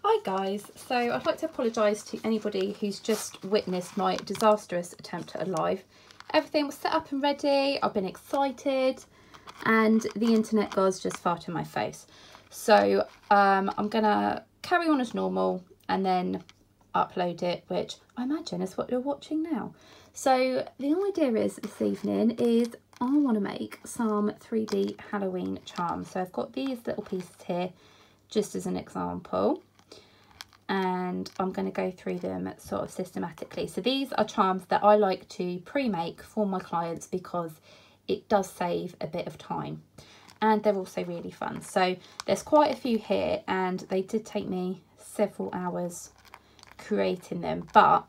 Hi guys, so I'd like to apologise to anybody who's just witnessed my disastrous attempt at a live. Everything was set up and ready, I've been excited, and the internet gods just farted in my face. So I'm gonna carry on as normal and then upload it, which I imagine is what you're watching now. So the idea is this evening is I want to make some 3D Halloween charms. So I've got these little pieces here just as an example, and I'm going to go through them sort of systematically. So these are charms that I like to pre-make for my clients because it does save a bit of time and they're also really fun. So there's quite a few here and they did take me several hours creating them, but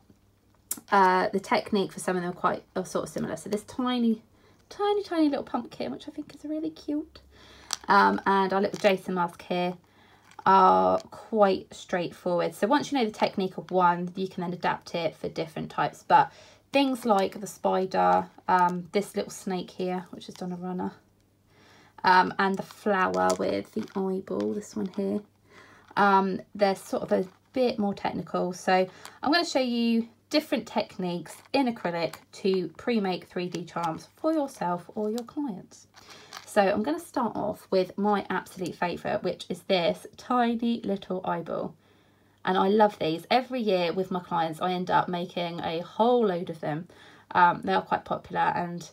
the technique for some of them are sort of similar. So this tiny little pumpkin, which I think is really cute, and our little Jason mask here are quite straightforward. So once you know the technique of one, you can then adapt it for different types. But things like the spider, this little snake here, which has done a runner, and the flower with the eyeball, this one here, they're sort of a bit more technical. So I'm going to show you different techniques in acrylic to pre-make 3D charms for yourself or your clients. So I'm going to start off with my absolute favourite, which is this tiny little eyeball. And I love these. Every year with my clients, I end up making a whole load of them. They are quite popular and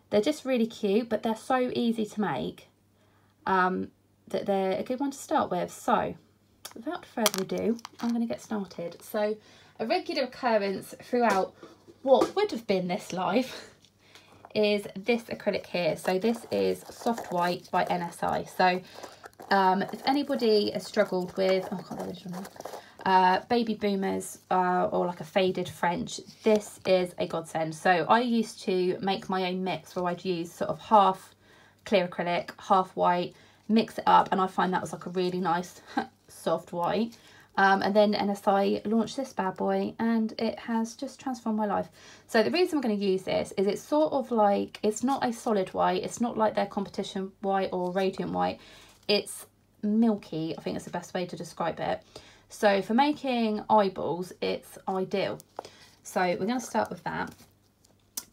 they're just really cute, but they're so easy to make that they're a good one to start with. So without further ado, I'm going to get started. So a regular occurrence throughout what would have been this live is this acrylic here. So this is Soft White by NSI. So if anybody has struggled with, oh, I can't do this one now, baby boomers or like a faded French, this is a godsend. So I used to make my own mix where I'd use sort of half clear acrylic, half white, mix it up, and I find that was like a really nice soft white. And then NSI launched this bad boy and it has just transformed my life. So the reason I'm going to use this is it's sort of like, it's not a solid white, it's not like their competition white or radiant white, it's milky, I think is the best way to describe it. So for making eyeballs, it's ideal. So we're going to start with that.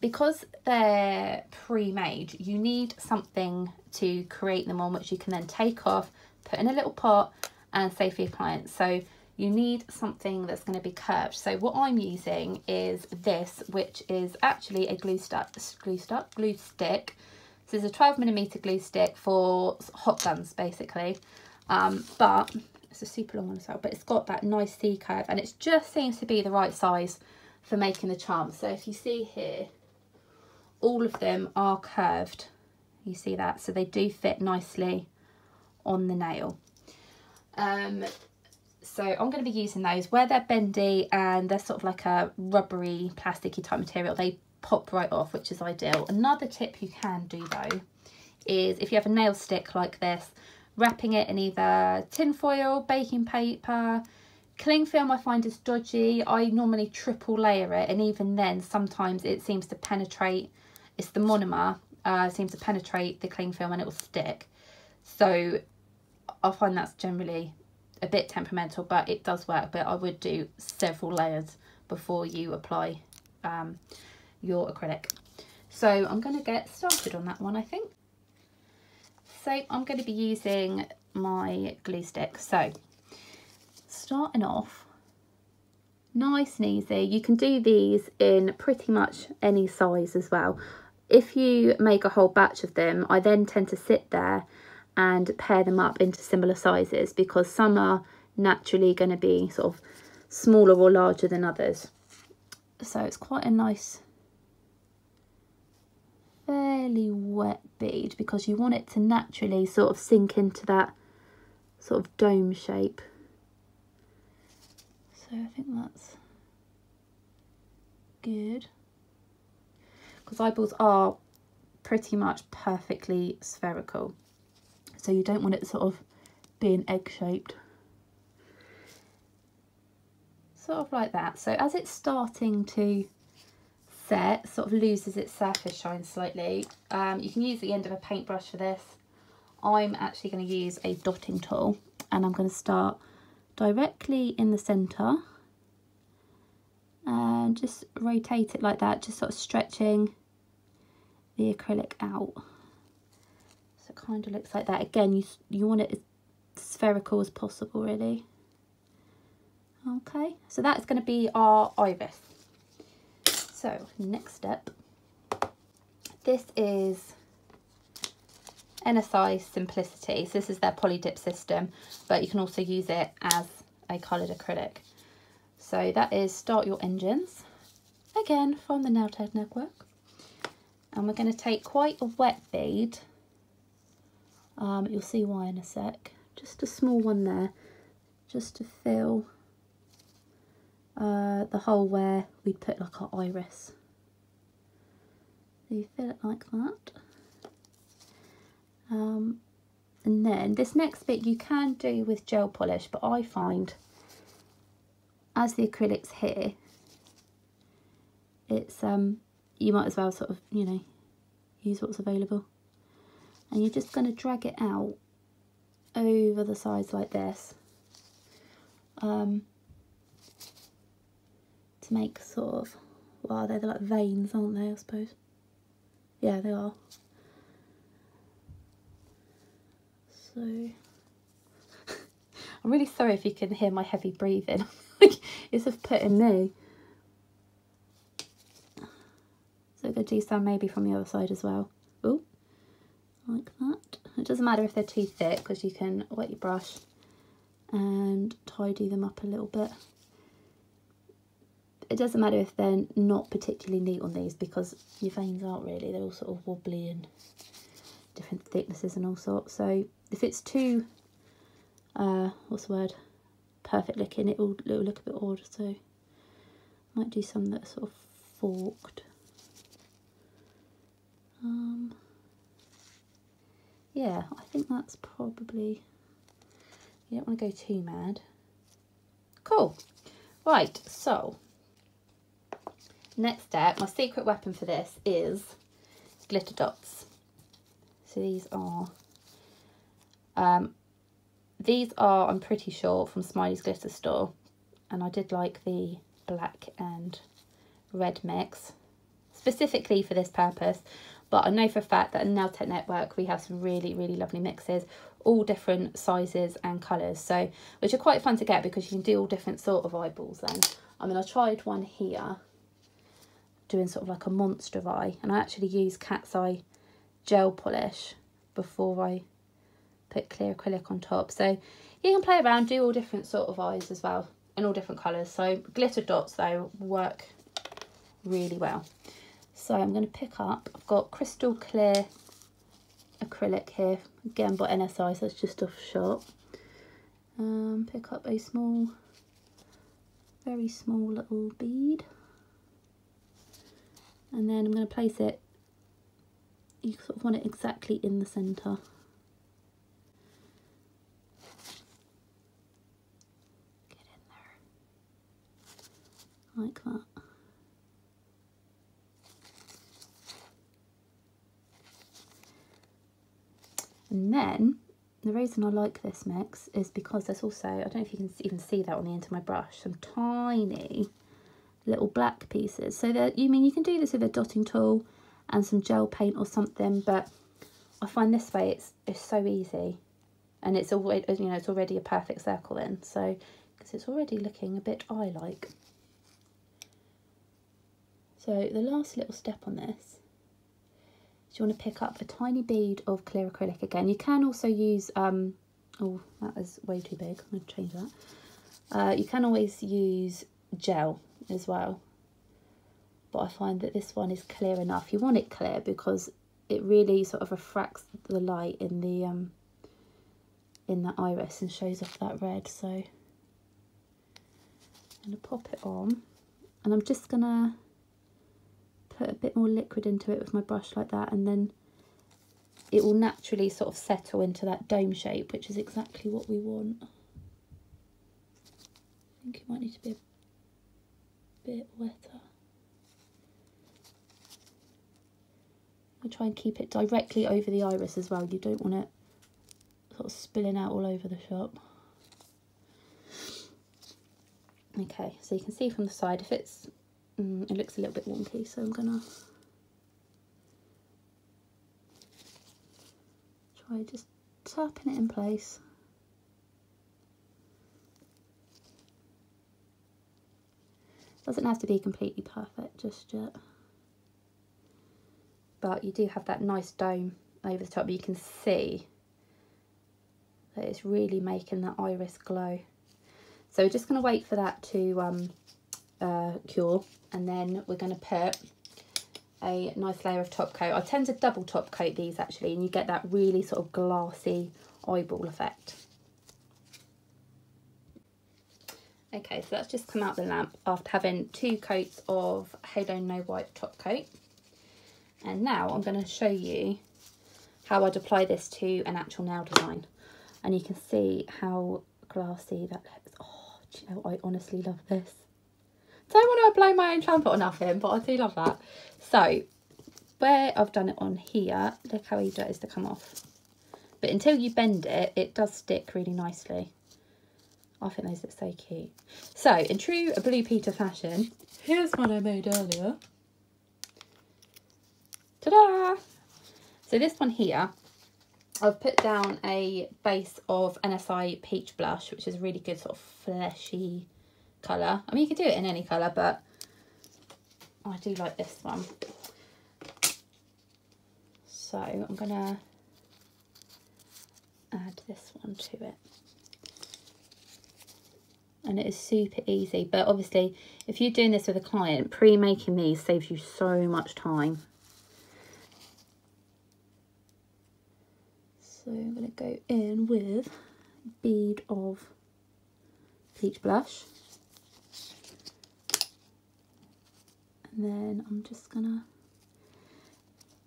Because they're pre-made, you need something to create them on, which you can then take off, put in a little pot and save for your clients. So you need something that's going to be curved. So what I'm using is this, which is actually a glue stick. So it's a 12mm glue stick for hot guns, basically. But it's a super long one as well, but it's got that nice C curve and it just seems to be the right size for making the charm. So if you see here, all of them are curved. You see that? So they do fit nicely on the nail. So I'm going to be using those where they're bendy and they're sort of like a rubbery, plasticky type material. They pop right off, which is ideal. Another tip you can do though is if you have a nail stick like this, wrapping it in either tin foil, baking paper, cling film I find is dodgy. I normally triple layer it, and even then sometimes it seems to penetrate. It's the monomer seems to penetrate the cling film and it will stick. So I find that's generally a bit temperamental, but it does work. But I would do several layers before you apply your acrylic. So I'm going to get started on that one, I think. So I'm going to be using my glue stick. So starting off nice and easy. You can do these in pretty much any size as well. If you make a whole batch of them, I then tend to sit there and pair them up into similar sizes because some are naturally going to be sort of smaller or larger than others. So it's quite a nice, fairly wet bead because you want it to naturally sort of sink into that sort of dome shape. So I think that's good because eyeballs are pretty much perfectly spherical. So you don't want it sort of being egg-shaped. Sort of like that. So as it's starting to set, sort of loses its surface shine slightly, you can use the end of a paintbrush for this. I'm actually going to use a dotting tool and I'm going to start directly in the centre and just rotate it like that, just sort of stretching the acrylic out. So it kind of looks like that. Again, you want it as spherical as possible, really. Okay, so that's going to be our iris. So next step, this is NSI Simplicity. So this is their poly dip system, but you can also use it as a coloured acrylic. So that is Start Your Engines, again from the Nail Tech Network. And we're going to take quite a wet bead. You'll see why in a sec. Just a small one there, just to fill the hole where we put like our iris. So you fill it like that. And then this next bit you can do with gel polish, but I find as the acrylic's here, it's you might as well sort of, you know, use what's available. And you're just going to drag it out over the sides like this. To make sort of, well, they're like veins, aren't they, I suppose? Yeah, they are. So, I'm really sorry if you can hear my heavy breathing. It's just putting me. So I'm going to do some maybe from the other side as well. Oh, like that. It doesn't matter if they're too thick, because you can wet your brush and tidy them up a little bit. It doesn't matter if they're not particularly neat on these, because your veins aren't really, they're all sort of wobbly and different thicknesses and all sorts. So if it's too, what's the word, perfect looking, it'll look a bit odd. So I might do some that are sort of forked. Yeah, I think that's probably, you don't want to go too mad. Cool. Right, so next step, my secret weapon for this is glitter dots. So these are, I'm pretty sure, from Smiley's Glitter Store, and I did like the black and red mix specifically for this purpose, but I know for a fact that in Nail Tech Network we have some really, really lovely mixes, all different sizes and colours, so which are quite fun to get because you can do all different sort of eyeballs then. I mean, I tried one here doing sort of like a monster eye, and I actually used cat's eye gel polish before I put clear acrylic on top. So you can play around, do all different sort of eyes as well, and all different colours. So glitter dots though work really well. So I'm going to pick up, I've got crystal clear acrylic here, again by NSI, so it's just off shop. Pick up a small, very small little bead, and then I'm going to place it, you sort of want it exactly in the centre. Get in there, like that. And then the reason I like this mix is because there's also, I don't know if you can even see that on the end of my brush, some tiny little black pieces. So that, you can do this with a dotting tool and some gel paint or something, but I find this way it's so easy, and it's already, it's already a perfect circle then. So because it's already looking a bit eye-like. So the last little step on this, you want to pick up a tiny bead of clear acrylic again. You can also use, oh, that was way too big, I'm going to change that. You can always use gel as well, but I find that this one is clear enough. You want it clear because it really sort of refracts the light in the iris and shows off that red. So I'm going to pop it on, and I'm just going to put a bit more liquid into it with my brush like that, and then it will naturally sort of settle into that dome shape, which is exactly what we want. I think it might need to be a bit wetter. I try and keep it directly over the iris as well. You don't want it sort of spilling out all over the shop. Okay, so you can see from the side if it's, it looks a little bit wonky, so I'm gonna try just tapping it in place. Doesn't have to be completely perfect just yet, but you do have that nice dome over the top. You can see that it's really making that iris glow. So we're just going to wait for that to cure, and then we're going to put a nice layer of top coat. I tend to double top coat these actually, and you get that really sort of glassy eyeball effect. Okay, so that's just come out the lamp after having 2 coats of Halo No White top coat. And now I'm going to show you how I'd apply this to an actual nail design. And you can see how glassy that looks. Oh, do you know, I honestly love this. Don't want to blow my own trumpet or nothing, but I do love that. So, where I've done it on here, look how easy it is to come off. But until you bend it, it does stick really nicely. I think those look so cute. So, in true Blue Peter fashion, here's one I made earlier. Ta-da! So this one here, I've put down a base of NSI Peach Blush, which is a really good sort of fleshy colour. I mean, you can do it in any colour, but I do like this one. So I'm going to add this one to it. And it is super easy, but obviously if you're doing this with a client, pre-making these saves you so much time. So I'm going to go in with a bead of peach blush. And then I'm just going to,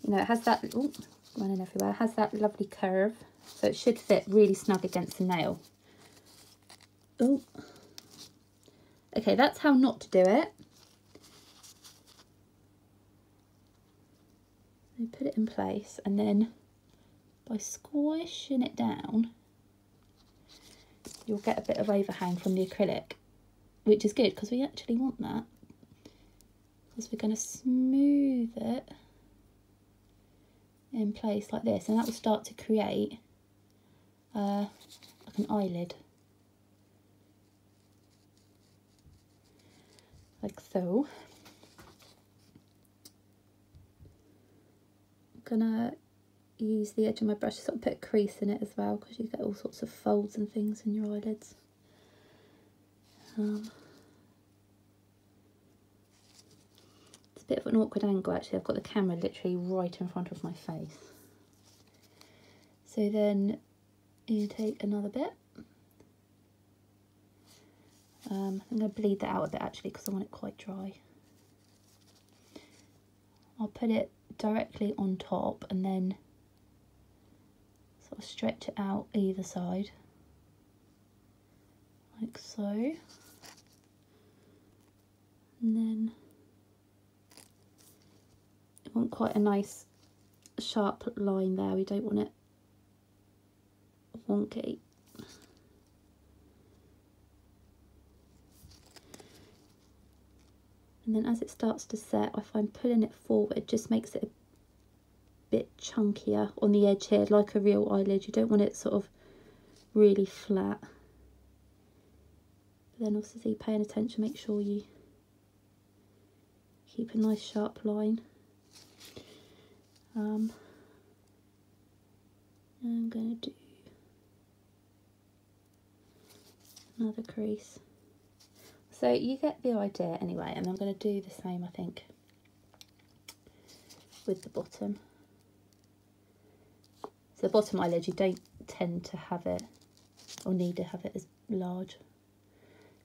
you know, it has that, oh, running everywhere, it has that lovely curve. So it should fit really snug against the nail. Oh. Okay, that's how not to do it. So put it in place, and then by squishing it down, you'll get a bit of overhang from the acrylic, which is good because we actually want that. Because we're going to smooth it in place like this, and that will start to create like an eyelid. Like so. I'm gonna use the edge of my brush to sort of put a crease in it as well, because you get all sorts of folds and things in your eyelids. It's a bit of an awkward angle actually. I've got the camera literally right in front of my face. So then you take another bit. I'm going to bleed that out a bit actually because I want it quite dry. I'll put it directly on top and then sort of stretch it out either side, like so. And then you want quite a nice sharp line there. We don't want it wonky. And then as it starts to set, I find pulling it forward just makes it a bit chunkier on the edge here, like a real eyelid. You don't want it sort of really flat. But then also paying attention, make sure you keep a nice sharp line. I'm going to do another crease. So you get the idea anyway, and I'm going to do the same, I think, with the bottom. So the bottom eyelid, you don't tend to have it, or need to have it as large.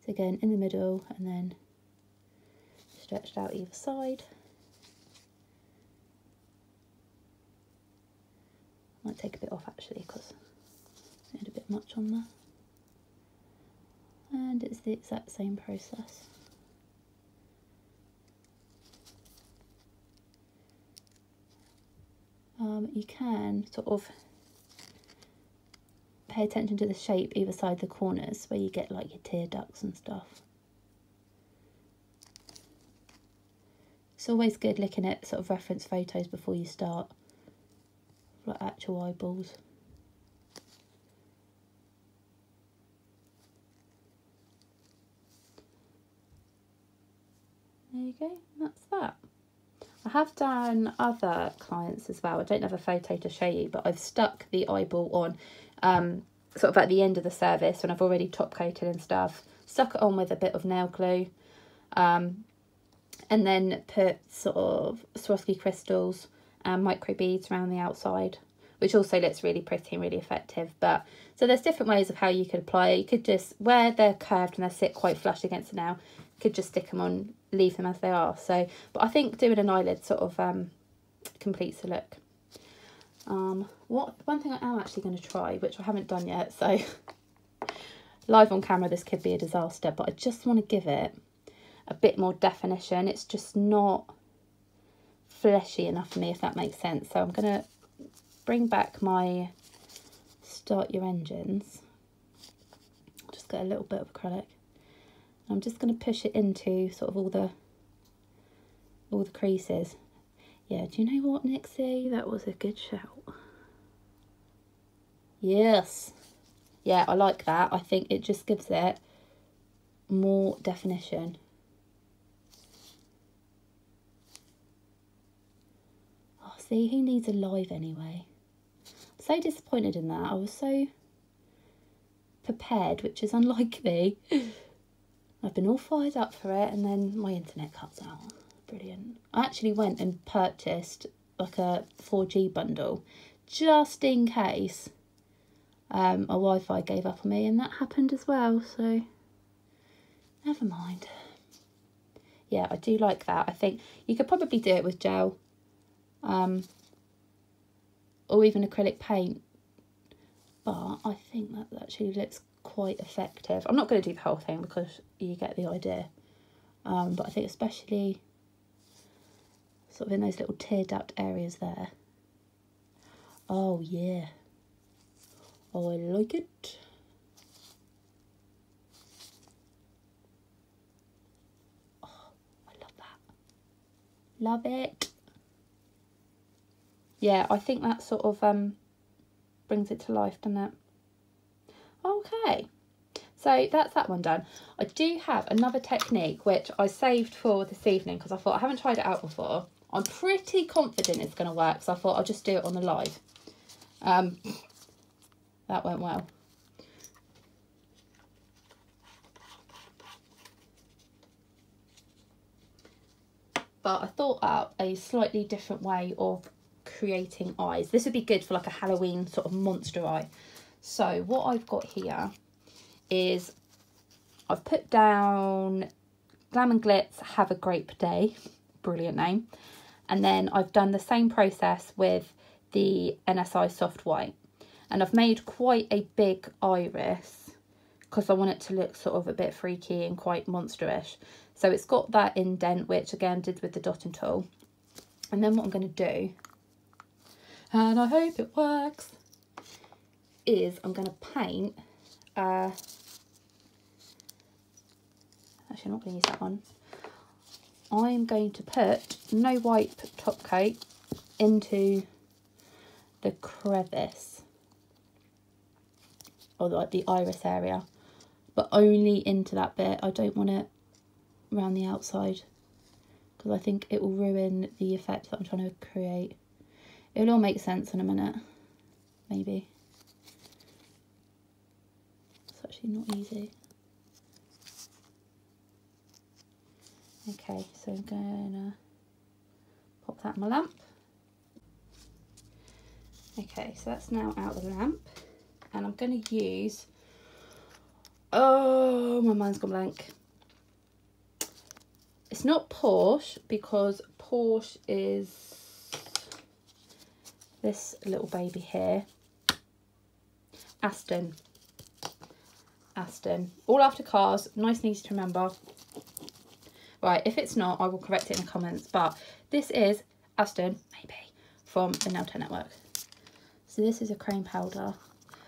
So again, in the middle, and then stretched out either side. Might take a bit off actually, because I had a bit much on there. And it's the exact same process. You can sort of pay attention to the shape either side of the corners where you get like your tear ducts and stuff. It's always good looking at sort of reference photos before you start, like actual eyeballs. There you go, that's that. I have done other clients as well. I don't have a photo to show you, but I've stuck the eyeball on sort of at the end of the service when I've already top coated and stuff. Stuck it on with a bit of nail glue, and then put sort of Swarovski crystals and micro beads around the outside, which also looks really pretty and really effective. But so there's different ways of how you could apply it. You could just, where they're curved and they sit quite flush against the nail, you could just stick them on, leave them as they are. So, but I think doing an eyelid sort of completes the look. One thing I am actually going to try, which I haven't done yet, so live on camera this could be a disaster, but I just want to give it a bit more definition. It's just not fleshy enough for me, if that makes sense. So I'm going to bring back my Start Your Engines. Just get a little bit of acrylic. I'm just going to push it into sort of all the creases. Yeah, do you know what, Nixie? That was a good shout. Yes. Yeah, I like that. I think it just gives it more definition. Oh, see, who needs a live anyway? I'm so disappointed in that. I was so prepared, which is unlike me. I've been all fired up for it, and then my internet cuts out. Brilliant. I actually went and purchased like a 4G bundle just in case my Wi-Fi gave up on me, and that happened as well, so never mind. Yeah, I do like that. I think you could probably do it with gel or even acrylic paint, but I think that actually looks quite effective. I'm not going to do the whole thing because you get the idea, but I think especially sort of in those little tear duct areas there. Oh yeah, oh I like it. Oh, I love that, love it. Yeah, I think that sort of brings it to life, doesn't it? Okay, so that's that one done. I do have another technique which I saved for this evening because I thought I haven't tried it out before. I'm pretty confident it's going to work, so I thought I'll just do it on the live. That went well. But I thought out a slightly different way of creating eyes. This would be good for like a Halloween sort of monster eye. So what I've got here is I've put down Glam&Glits Have a Grape Day, brilliant name, and then I've done the same process with the NSI Soft White, and I've made quite a big iris because I want it to look sort of a bit freaky and quite monsterish. So it's got that indent, which again did with the dotting tool, and then what I'm going to do, and I hope it works, is I'm going to paint, actually I'm not going to use that one, I'm going to put no wipe top coat into the crevice, or like the iris area, but only into that bit. I don't want it around the outside because I think it will ruin the effect that I'm trying to create. It'll all make sense in a minute, maybe. It's actually not easy. Okay, so I'm gonna pop that in my lamp. Okay, so that's now out of the lamp, and I'm gonna use, oh, my mind's gone blank. It's not Porsche, because Porsche is this little baby here. Aston. All after cars, nice and easy to remember. Right, if it's not, I will correct it in the comments, but this is Aston, maybe, from the Nail Tech Network. So this is a cream powder.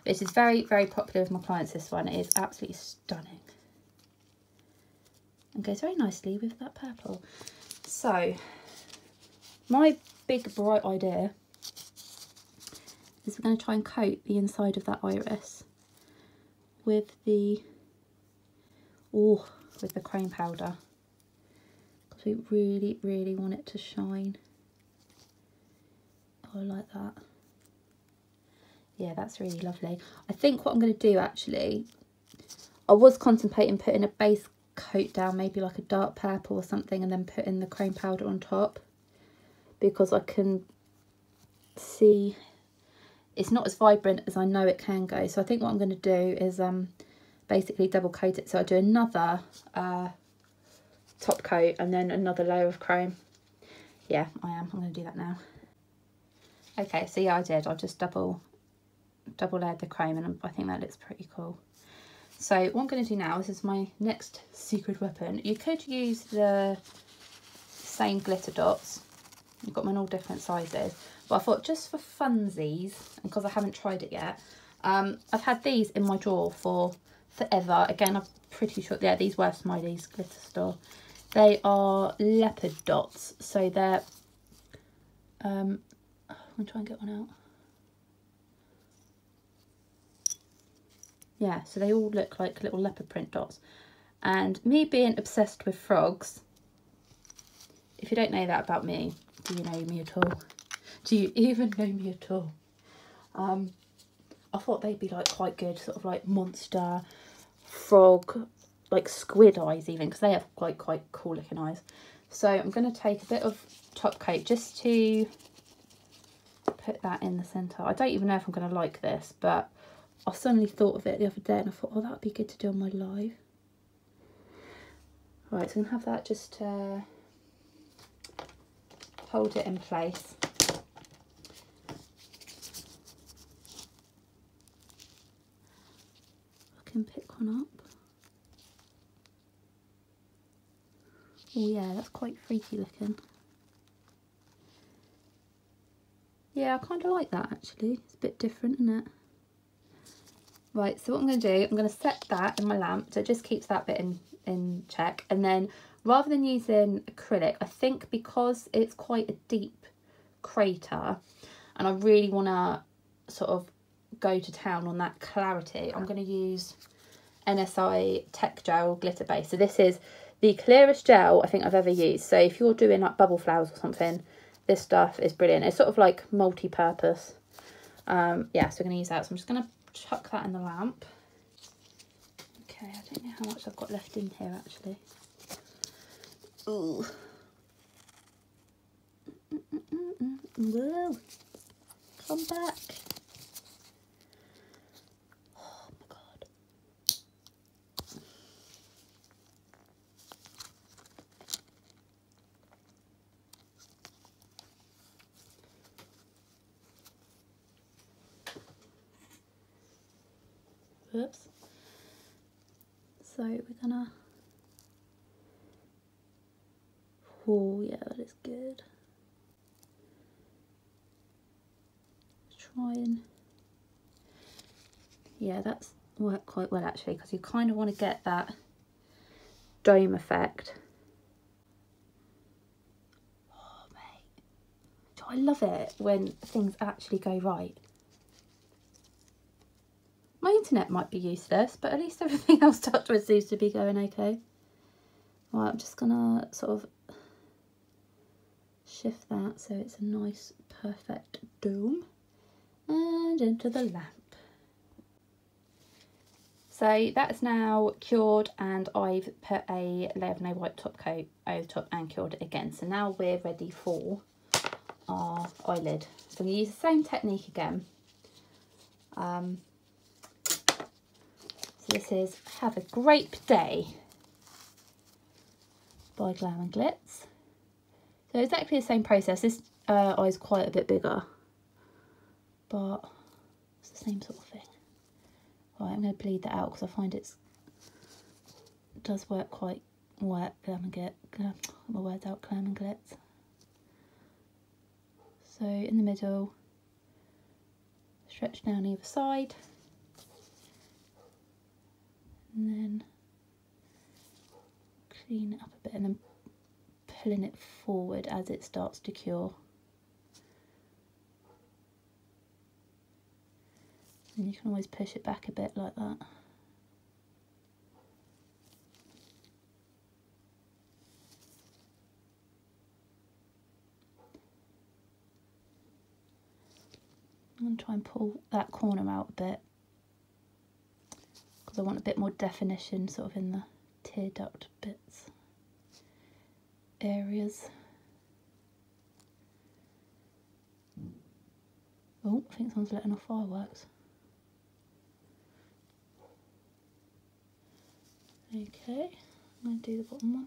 This is very, very popular with my clients, this one. It is absolutely stunning. And goes very nicely with that purple. So, my big bright idea is we're going to try and coat the inside of that iris with the cream powder, because we really want it to shine. Oh, I like that. Yeah, that's really lovely. I think what I'm going to do, actually, I was contemplating putting a base coat down, maybe like a dark purple or something, and then putting the cream powder on top, because I can see it's not as vibrant as I know it can go. So I think what I'm going to do is basically double coat it. So I do another top coat and then another layer of cream. Yeah, I'm going to do that now. Okay, so yeah, I did. I just double layered the cream, and I think that looks pretty cool. So what I'm going to do now, this is my next secret weapon. You could use the same glitter dots. I've got them in all different sizes, but I thought just for funsies, and because I haven't tried it yet, I've had these in my drawer for forever. Again, I'm pretty sure, yeah, these were Smiley's glitter store. They are leopard dots, so they're I'm gonna try and get one out. Yeah, so they all look like little leopard print dots. And me being obsessed with frogs, if you don't know that about me, do you know me at all? Do you even know me at all? I thought they'd be like quite good, sort of like monster frog, like squid eyes even, because they have quite cool looking eyes. So I'm going to take a bit of top coat just to put that in the centre. I don't even know if I'm going to like this, but I suddenly thought of it the other day and I thought, oh, that would be good to do on my live. Right, so I'm going to have that just hold it in place. I can pick one up. Oh yeah, that's quite freaky looking. Yeah, I kind of like that actually. It's a bit different, isn't it? Right, so what I'm going to do, I'm going to set that in my lamp, so it just keeps that bit in check. And then rather than using acrylic, I think because it's quite a deep crater and I really want to sort of go to town on that clarity, I'm going to use NSI Tech Gel Glitter Base. So this is the clearest gel I think I've ever used. So if you're doing like bubble flowers or something, this stuff is brilliant. It's sort of like multi-purpose. Yeah, so we're going to use that. So I'm just going to chuck that in the lamp. Okay, I don't know how much I've got left in here actually. Ooh. Whoa. Come back. Oh my god. Whoops. So we're gonna, oh yeah, that is good. Try and, yeah, that's worked quite well actually, because you kind of want to get that dome effect. Oh mate, I love it when things actually go right. My internet might be useless, but at least everything else touched with seems to be going okay. Right, I'm just gonna sort of shift that so it's a nice perfect dome and into the lamp. So that's now cured and I've put a layer of no white top coat over top and cured it again. So now we're ready for our eyelid. So I'm going to use the same technique again. So this is Have a Grape Day by Glam&Glits. So exactly the same process. This eye is quite a bit bigger, but it's the same sort of thing. Right, I'm going to bleed that out because I find it does work quite wet. Glam&Glits. My words out, Glam&Glits. So in the middle, stretch down either side, and then clean it up a bit, and then pulling it forward as it starts to cure. And you can always push it back a bit like that. I'm going to try and pull that corner out a bit because I want a bit more definition sort of in the tear duct bits, areas. Oh, I think someone's letting off fireworks. Okay, I'm going to do the bottom one.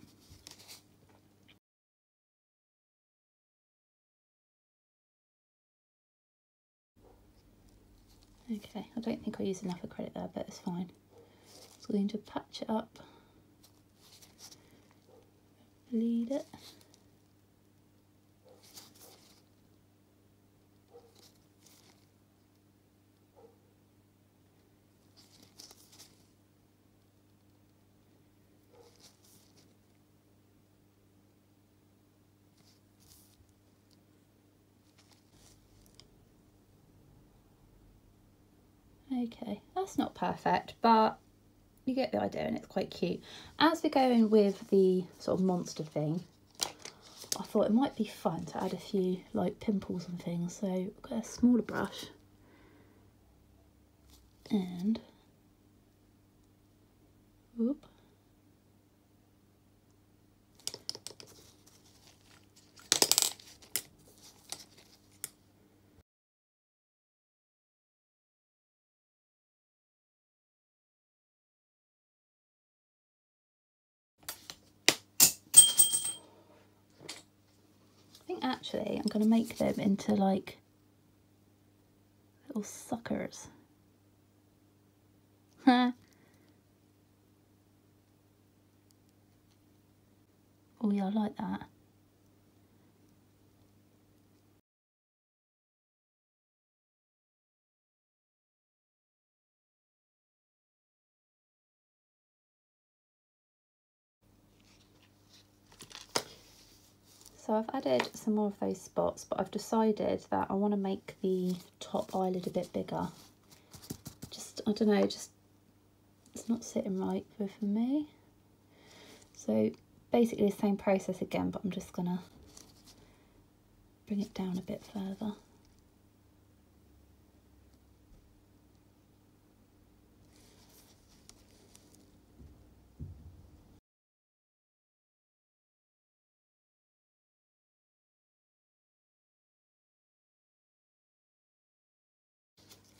Okay, I don't think I used enough acrylic there, but it's fine. So we're going to patch it up, bleed it. Okay, that's not perfect, but you get the idea and it's quite cute. As we're going with the sort of monster thing, I thought it might be fun to add a few like pimples and things. So I've got a smaller brush and whoop. I think actually I'm going to make them into like little suckers. Oh yeah, I like that. So I've added some more of those spots, but I've decided that I want to make the top eyelid a bit bigger. Just, I don't know, just it's not sitting right for me. So basically the same process again, but I'm just gonna bring it down a bit further.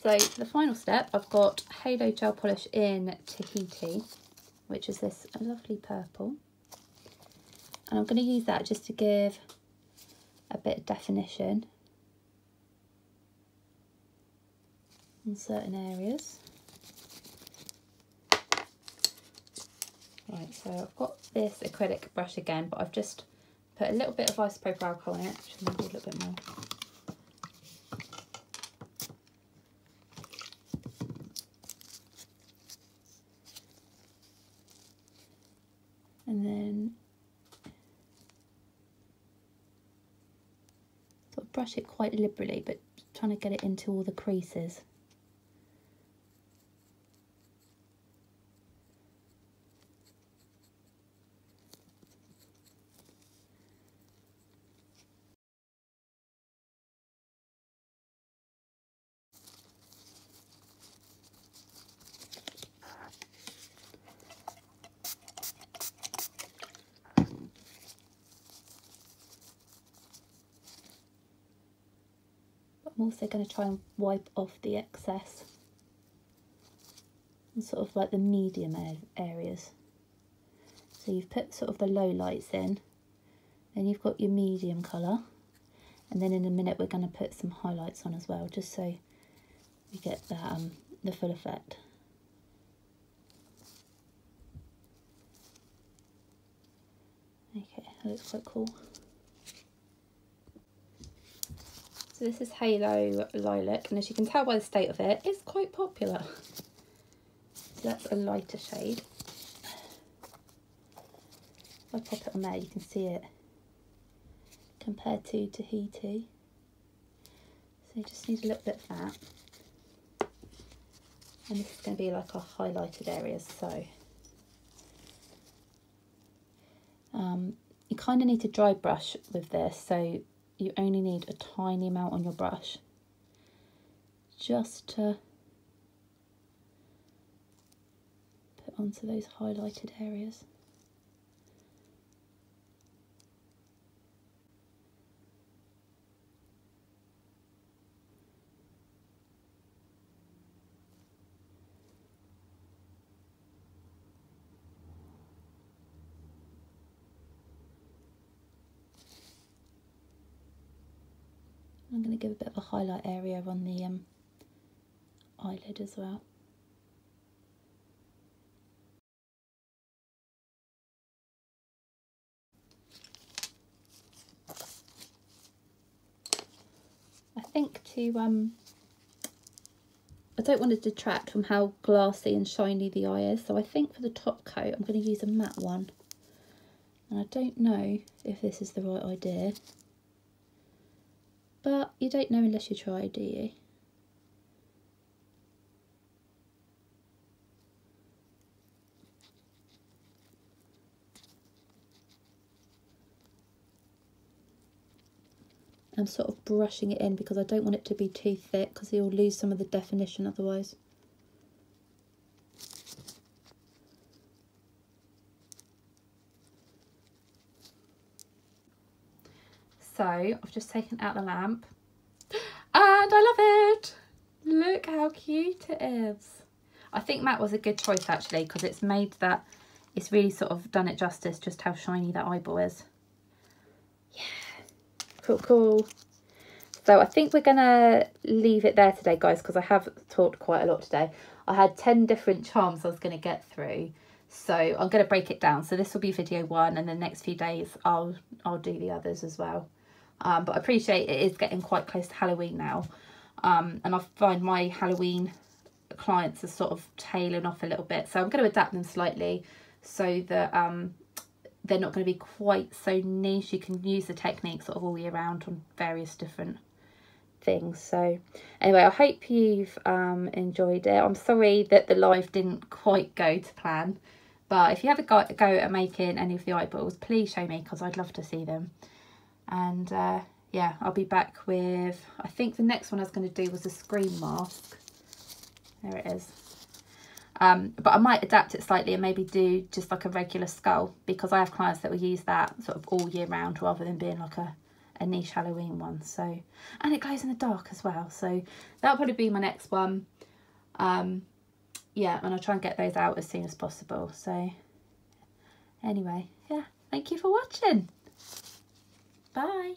So the final step, I've got Halo Gel Polish in Tahiti, which is this lovely purple. And I'm going to use that just to give a bit of definition in certain areas. Right, so I've got this acrylic brush again, but I've just put a little bit of isopropyl alcohol in it, which maybe a little bit more. And then sort of brush it quite liberally, but trying to get it into all the creases. I'm also going to try and wipe off the excess and sort of like the medium areas. So you've put sort of the low lights in, then you've got your medium colour, and then in a minute we're going to put some highlights on as well, just so you get that the full effect. Okay, that looks quite cool. So this is Halo Lilac, and as you can tell by the state of it, it's quite popular. So that's a lighter shade. If I pop it on there, you can see it compared to Tahiti. So you just need a little bit of that. And this is going to be like our highlighted areas, so you kind of need to dry brush with this, so you only need a tiny amount on your brush just to put onto those highlighted areas. I'm going to give a bit of a highlight area on the eyelid as well. I think I don't want to detract from how glassy and shiny the eye is, so I think for the top coat I'm going to use a matte one. And I don't know if this is the right idea, but you don't know unless you try, do you? I'm sort of brushing it in because I don't want it to be too thick, because you'll lose some of the definition otherwise. So I've just taken out the lamp and I love it. Look how cute it is. I think matte was a good choice actually, because it's made that, it's really sort of done it justice just how shiny that eyeball is. Yeah, cool. So I think we're gonna leave it there today, guys, because I have talked quite a lot today. I had 10 different charms I was going to get through, so I'm going to break it down. So this will be video 1, and the next few days I'll do the others as well. But I appreciate it is getting quite close to Halloween now, and I find my Halloween clients are sort of tailing off a little bit, so I'm going to adapt them slightly so that they're not going to be quite so niche. You can use the technique sort of all year round on various different things. So anyway, I hope you've enjoyed it. I'm sorry that the live didn't quite go to plan, but if you have a go at making any of the eyeballs, please show me, because I'd love to see them. And yeah, I'll be back with, I think the next one I was going to do was a scream mask. There it is. But I might adapt it slightly and maybe do just like a regular skull, because I have clients that will use that sort of all year round rather than being like a niche Halloween one. So, and it glows in the dark as well, so that'll probably be my next one. Yeah, and I'll try and get those out as soon as possible. So anyway, yeah, thank you for watching. Bye.